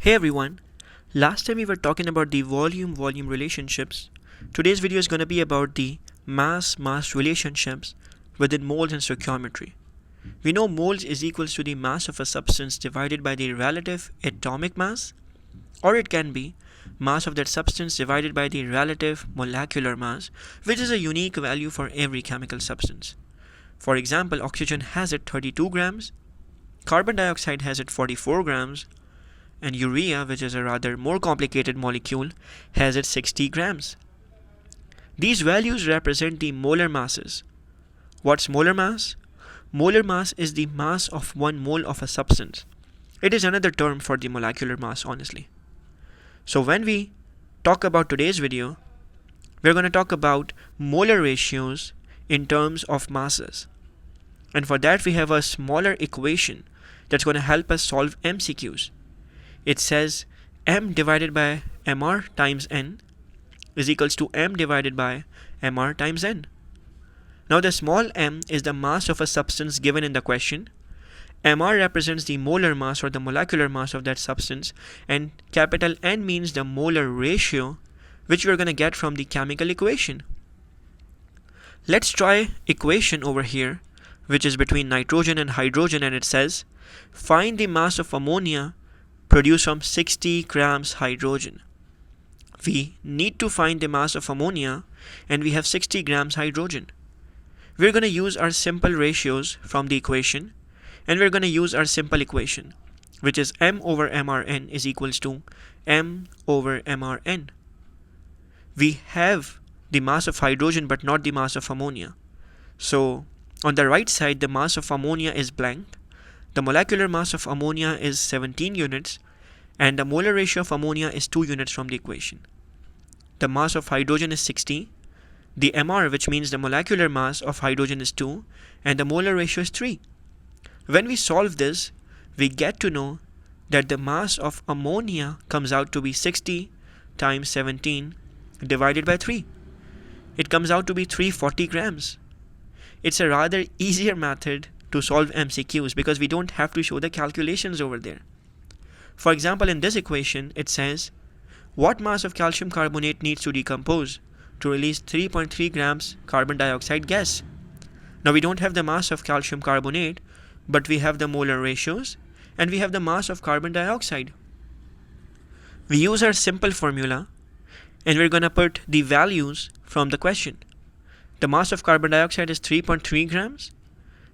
Hey everyone, last time we were talking about the volume-volume relationships. Today's video is going to be about the mass-mass relationships within moles and stoichiometry. We know moles is equals to the mass of a substance divided by the relative atomic mass, or it can be mass of that substance divided by the relative molecular mass, which is a unique value for every chemical substance. For example, oxygen has it 32 grams, carbon dioxide has it 44 grams, and urea, which is a rather more complicated molecule, has it 60 grams. These values represent the molar masses. What's molar mass? Molar mass is the mass of 1 mole of a substance. It is another term for the molecular mass, honestly. So when we talk about today's video, we're going to talk about molar ratios in terms of masses. And for that we have a smaller equation that's going to help us solve MCQs. It says m divided by mr times n is equals to m divided by mr times n. Now the small m is the mass of a substance given in the question. Mr represents the molar mass or the molecular mass of that substance, and capital N means the molar ratio, which we're going to get from the chemical equation. Let's try equation over here, which is between nitrogen and hydrogen, and it says find the mass of ammonia produced from 60 grams hydrogen. We need to find the mass of ammonia, and we have 60 grams hydrogen. We're going to use our simple ratios from the equation, and we're going to use our simple equation, which is m over mrn is equals to m over mrn. We have the mass of hydrogen but not the mass of ammonia. So on the right side, the mass of ammonia is blank. The molecular mass of ammonia is 17 units, and the molar ratio of ammonia is 2 units from the equation. The mass of hydrogen is 60. The mr, which means the molecular mass of hydrogen, is 2, and the molar ratio is 3. When we solve this, we get to know that the mass of ammonia comes out to be 60 times 17 divided by 3. It comes out to be 340 grams. It's a rather easier method to solve MCQs because we don't have to show the calculations over there. For example, in this equation, it says what mass of calcium carbonate needs to decompose to release 3.3 grams carbon dioxide gas. Now we don't have the mass of calcium carbonate, but we have the molar ratios and we have the mass of carbon dioxide. We use our simple formula and we're going to put the values from the question. The mass of carbon dioxide is 3.3 grams.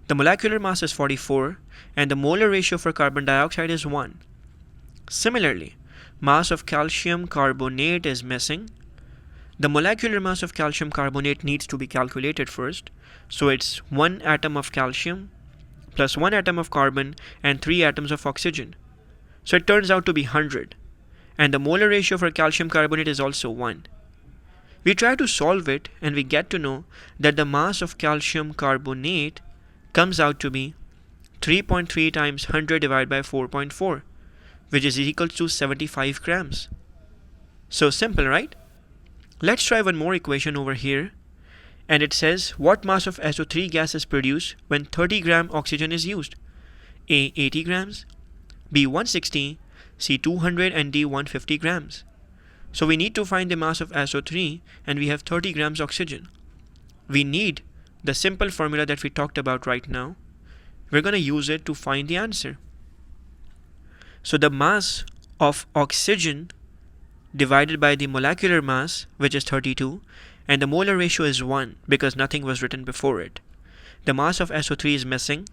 The molecular mass is 44, and the molar ratio for carbon dioxide is 1. Similarly, mass of calcium carbonate is missing. The molecular mass of calcium carbonate needs to be calculated first. So it's 1 atom of calcium plus 1 atom of carbon and 3 atoms of oxygen. So it turns out to be 100. And the molar ratio for calcium carbonate is also 1. We try to solve it and we get to know that the mass of calcium carbonate comes out to be 3.3 times 100 divided by 4.4, which is equal to 75 grams. So simple, right? Let's try one more equation over here, and it says what mass of SO3 gas is produced when 30 gram oxygen is used. A 80 grams, B 160, C 200, and D 150 grams. So we need to find the mass of SO3, and we have 30 grams oxygen. We need the simple formula that we talked about right now. We're going to use it to find the answer. So the mass of oxygen divided by the molecular mass, which is 32, and the molar ratio is 1 because nothing was written before it. The mass of SO3 is missing.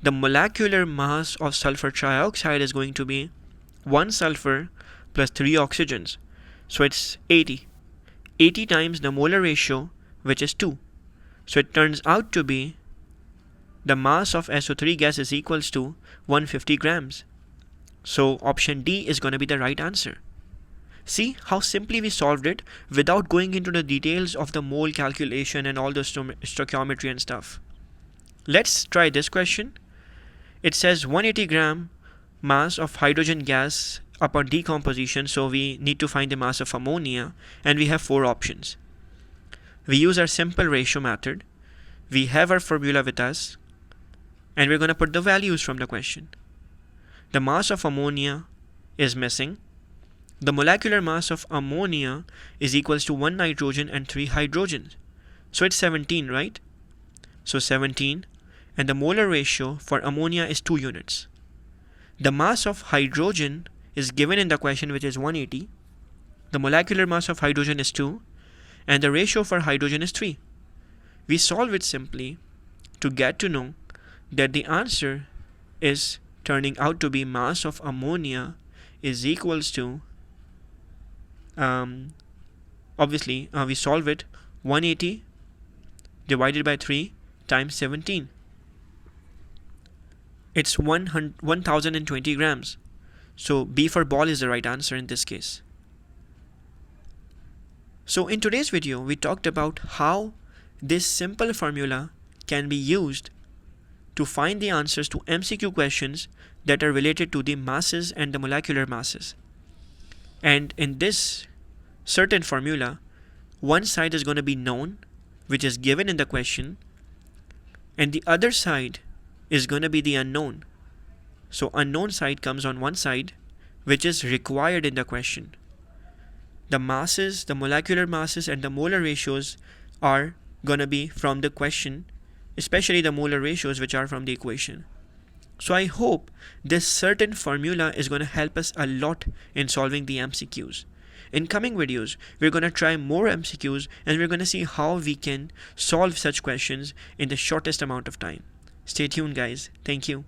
The molecular mass of sulfur trioxide is going to be 1 sulfur plus 3 oxygens. So it's 80. 80 times the molar ratio, which is 2. So it turns out to be the mass of SO3 gas is equals to 150 grams. So option D is going to be the right answer. See how simply we solved it without going into the details of the mole calculation and all the stoichiometry and stuff. Let's try this question. It says 180 gram mass of hydrogen gas upon decomposition, so we need to find the mass of ammonia, and we have 4 options. We use our simple ratio method. We have our formula with us, and we're going to put the values from the question. The mass of ammonia is missing. The molecular mass of ammonia is equals to 1 nitrogen and 3 hydrogens. So it's 17, right? So 17, and the molar ratio for ammonia is 2 units. The mass of hydrogen is given in the question, which is 180. The molecular mass of hydrogen is 2, and the ratio for hydrogen is 3. We solve it simply to get to know that the answer is turning out to be mass of ammonia is equals to, obviously we solve it, 180 divided by 3 times 17. It's 1020 grams. So B for ball is the right answer in this case. So in today's video, we talked about how this simple formula can be used to find the answers to MCQ questions that are related to the masses and the molecular masses. And in this certain formula, one side is going to be known, which is given in the question, and the other side is going to be the unknown. So unknown side comes on one side, which is required in the question. The masses, the molecular masses, and the molar ratios are going to be from the question, especially the molar ratios, which are from the equation. So I hope this certain formula is going to help us a lot in solving the MCQs. In coming videos, we're going to try more MCQs and we're going to see how we can solve such questions in the shortest amount of time. Stay tuned, guys. Thank you.